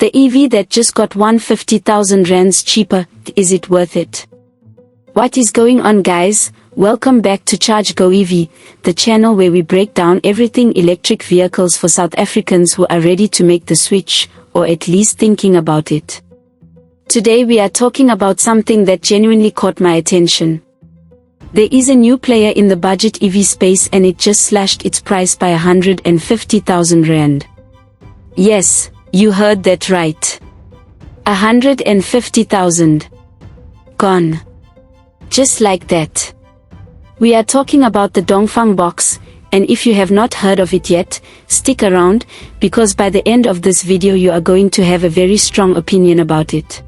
The EV that just got 150,000 rands cheaper, is it worth it? What is going on, guys? Welcome back to ChargeGoEV, the channel where we break down everything electric vehicles for South Africans who are ready to make the switch, or at least thinking about it. Today we are talking about something that genuinely caught my attention. There is a new player in the budget EV space and it just slashed its price by 150,000 rand. Yes, you heard that right. 150,000. Gone. Just like that. We are talking about the Dongfeng box, and if you have not heard of it yet, stick around, because by the end of this video you are going to have a very strong opinion about it.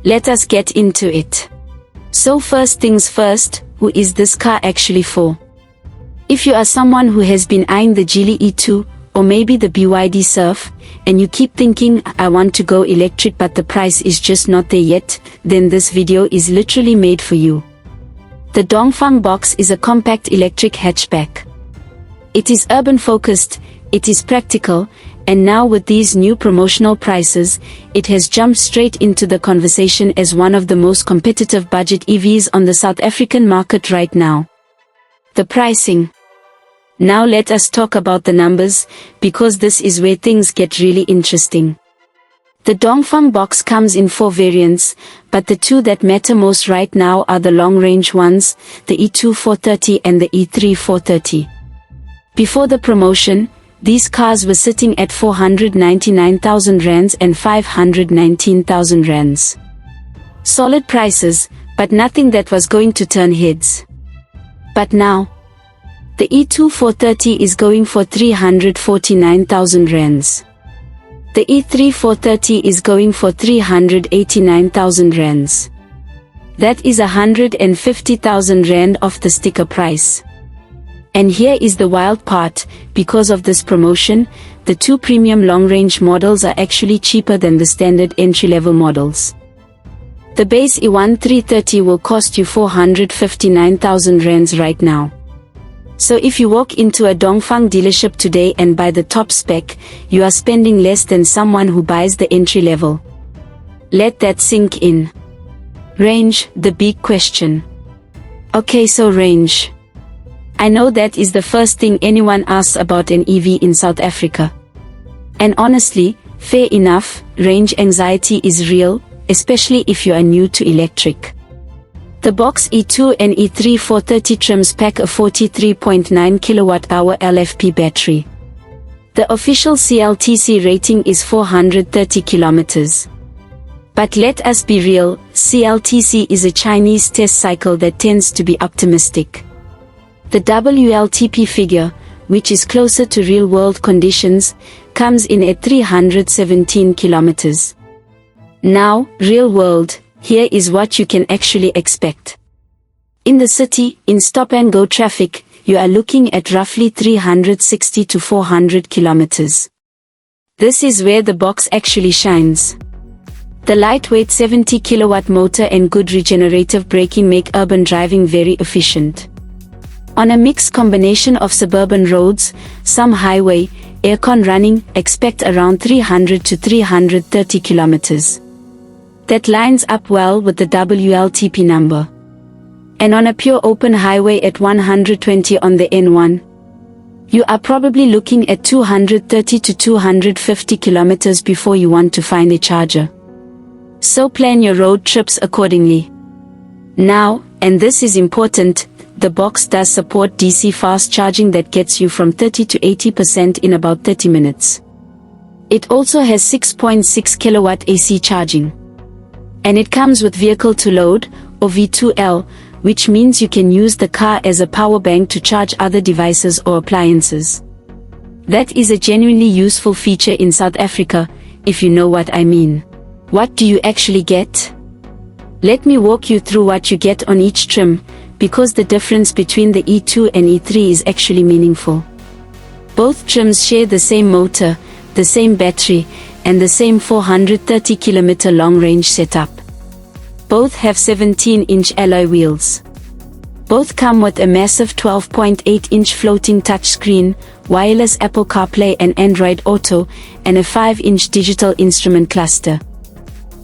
Let us get into it. So first things first, who is this car actually for? If you are someone who has been eyeing the Geely E2, or maybe the BYD Surf, and you keep thinking, I want to go electric but the price is just not there yet, then this video is literally made for you. The Dongfeng box is a compact electric hatchback. It is urban focused, it is practical, and now with these new promotional prices, it has jumped straight into the conversation as one of the most competitive budget EVs on the South African market right now. The pricing. Now let us talk about the numbers, because this is where things get really interesting. The Dongfeng box comes in 4 variants, but the two that matter most right now are the long-range ones, the E2 430 and the E3 430. Before the promotion, these cars were sitting at 499,000 rands and 519,000 rands. Solid prices, but nothing that was going to turn heads. But now, the E2 430 is going for 349,000 rands. The E3 430 is going for 389,000 rands. That is 150,000 rand off the sticker price. And here is the wild part, because of this promotion, the two premium long-range models are actually cheaper than the standard entry-level models. The base E1 330 will cost you 459,000 rands right now. So if you walk into a Dongfeng dealership today and buy the top spec, you are spending less than someone who buys the entry level. Let that sink in. Range, the big question. Okay, so range. I know that is the first thing anyone asks about an EV in South Africa. And honestly, fair enough, range anxiety is real, especially if you are new to electric. The box E2 and E3 430 trims pack a 43.9 kWh LFP battery. The official CLTC rating is 430 km. But let us be real, CLTC is a Chinese test cycle that tends to be optimistic. The WLTP figure, which is closer to real-world conditions, comes in at 317 km. Now, real-world, here is what you can actually expect. In the city, in stop-and-go traffic, you are looking at roughly 360 to 400 km. This is where the box actually shines. The lightweight 70 kW motor and good regenerative braking make urban driving very efficient. On a mixed combination of suburban roads, some highway, aircon running, expect around 300 to 330 km. That lines up well with the WLTP number. And on a pure open highway at 120 on the N1, you are probably looking at 230 to 250 km before you want to find a charger. So plan your road trips accordingly. Now, and this is important, the box does support DC fast charging that gets you from 30 to 80% in about 30 minutes. It also has 6.6 kW AC charging. And it comes with vehicle to load, or V2L, which means you can use the car as a power bank to charge other devices or appliances. That is a genuinely useful feature in South Africa, if you know what I mean. What do you actually get? Let me walk you through what you get on each trim, because the difference between the E2 and E3 is actually meaningful. Both trims share the same motor, the same battery, and the same 430 km long-range setup. Both have 17-inch alloy wheels. Both come with a massive 12.8-inch floating touchscreen, wireless Apple CarPlay and Android Auto, and a 5-inch digital instrument cluster.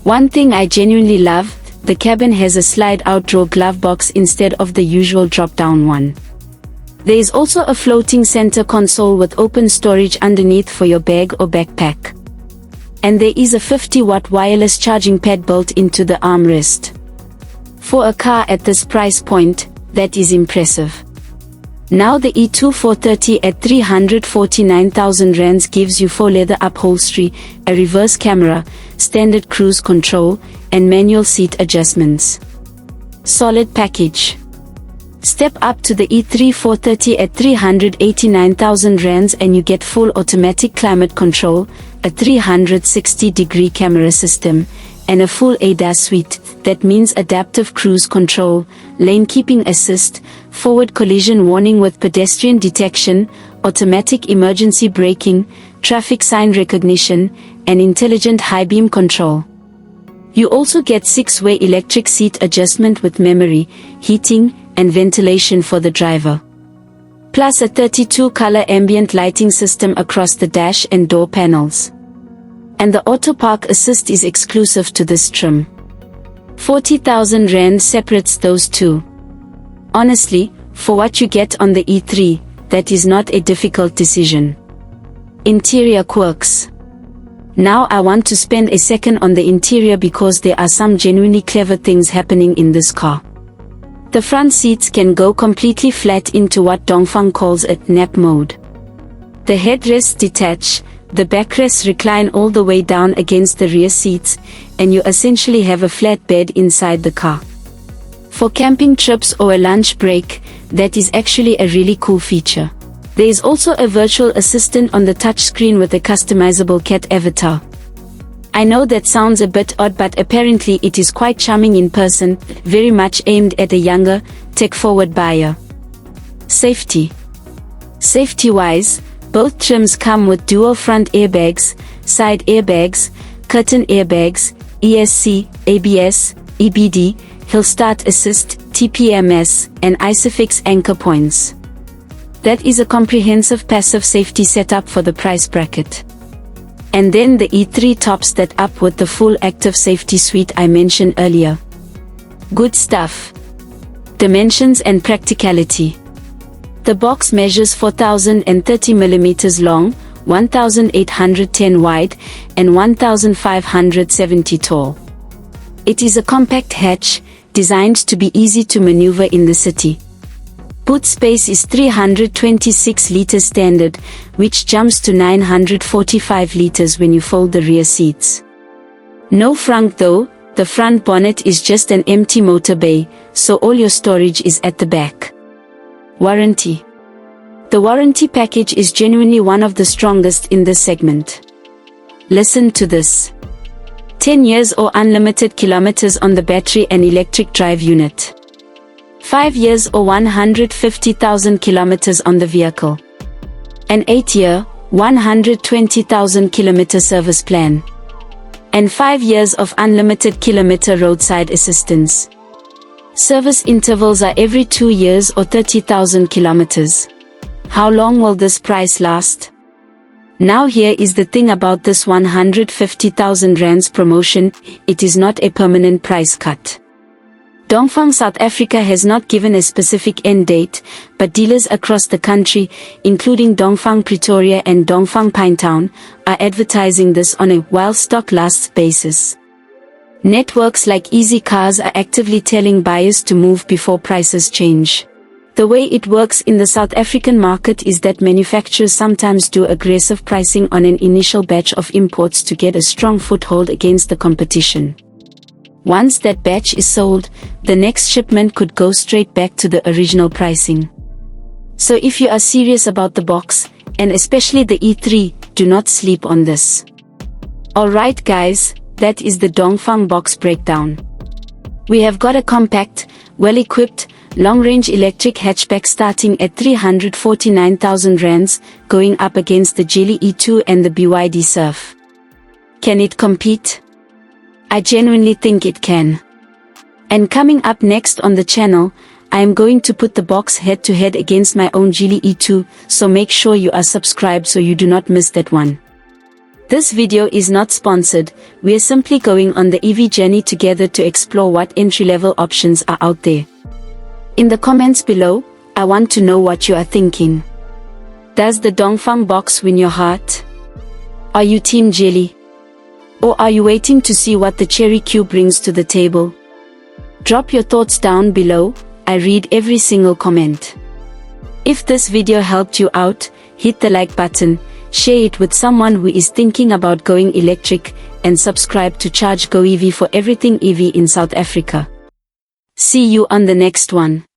One thing I genuinely love, the cabin has a slide-out drawer glove box instead of the usual drop-down one. There is also a floating center console with open storage underneath for your bag or backpack. And there is a 50-watt wireless charging pad built into the armrest. For a car at this price point, that is impressive. Now the E2430 at 349,000 rands gives you full leather upholstery, a reverse camera, standard cruise control, and manual seat adjustments. Solid package. Step up to the E3430 at 389,000 rands and you get full automatic climate control, a 360-degree camera system, and a full ADAS suite. That means adaptive cruise control, lane keeping assist, forward collision warning with pedestrian detection, automatic emergency braking, traffic sign recognition, and intelligent high beam control. You also get 6-way electric seat adjustment with memory, heating, and ventilation for the driver. Plus a 32-color ambient lighting system across the dash and door panels. And the Auto Park Assist is exclusive to this trim. 40,000 rand separates those two. Honestly, for what you get on the E3, that is not a difficult decision. Interior quirks. Now I want to spend a second on the interior because there are some genuinely clever things happening in this car. The front seats can go completely flat into what Dongfeng calls a nap mode. The headrests detach, the backrests recline all the way down against the rear seats, and you essentially have a flat bed inside the car. For camping trips or a lunch break, that is actually a really cool feature. There is also a virtual assistant on the touchscreen with a customizable cat avatar. I know that sounds a bit odd, but apparently it is quite charming in person, very much aimed at a younger, tech-forward buyer. Safety. Safety-wise, both trims come with dual front airbags, side airbags, curtain airbags, ESC, ABS, EBD, hill start assist, TPMS, and ISOFIX anchor points. That is a comprehensive passive safety setup for the price bracket. And then the E3 tops that up with the full active safety suite I mentioned earlier. Good stuff. Dimensions and practicality. The box measures 4,030 mm long, 1,810 wide, and 1,570 tall. It is a compact hatch, designed to be easy to maneuver in the city. Boot space is 326 liters standard, which jumps to 945 liters when you fold the rear seats. No frunk though, the front bonnet is just an empty motor bay, so all your storage is at the back. Warranty. The warranty package is genuinely one of the strongest in this segment. Listen to this. 10 years or unlimited kilometers on the battery and electric drive unit. 5 years or 150,000 kilometers on the vehicle. An 8-year, 120,000 kilometer service plan. And 5 years of unlimited kilometer roadside assistance. Service intervals are every 2 years or 30,000 kilometers. How long will this price last? Now here is the thing about this 150,000 rands promotion, it is not a permanent price cut. Dongfeng South Africa has not given a specific end date, but dealers across the country, including Dongfeng Pretoria and Dongfeng Pinetown, are advertising this on a while stock lasts basis. Networks like Easy Cars are actively telling buyers to move before prices change. The way it works in the South African market is that manufacturers sometimes do aggressive pricing on an initial batch of imports to get a strong foothold against the competition. Once that batch is sold, the next shipment could go straight back to the original pricing. So if you are serious about the box, and especially the E3, do not sleep on this. Alright guys, that is the Dongfeng box breakdown. We have got a compact, well-equipped, long-range electric hatchback starting at 349,000 rands, going up against the Geely E2 and the BYD Surf. Can it compete? I genuinely think it can. And coming up next on the channel, I am going to put the box head to head against my own Geely E2, so make sure you are subscribed so you do not miss that one. This video is not sponsored, we are simply going on the EV journey together to explore what entry-level options are out there. In the comments below, I want to know what you are thinking. Does the Dongfeng box win your heart? Are you Team Geely? Or are you waiting to see what the Cherry Q brings to the table? Drop your thoughts down below, I read every single comment. If this video helped you out, hit the like button, share it with someone who is thinking about going electric, and subscribe to ChargeGoEV for everything EV in South Africa. See you on the next one.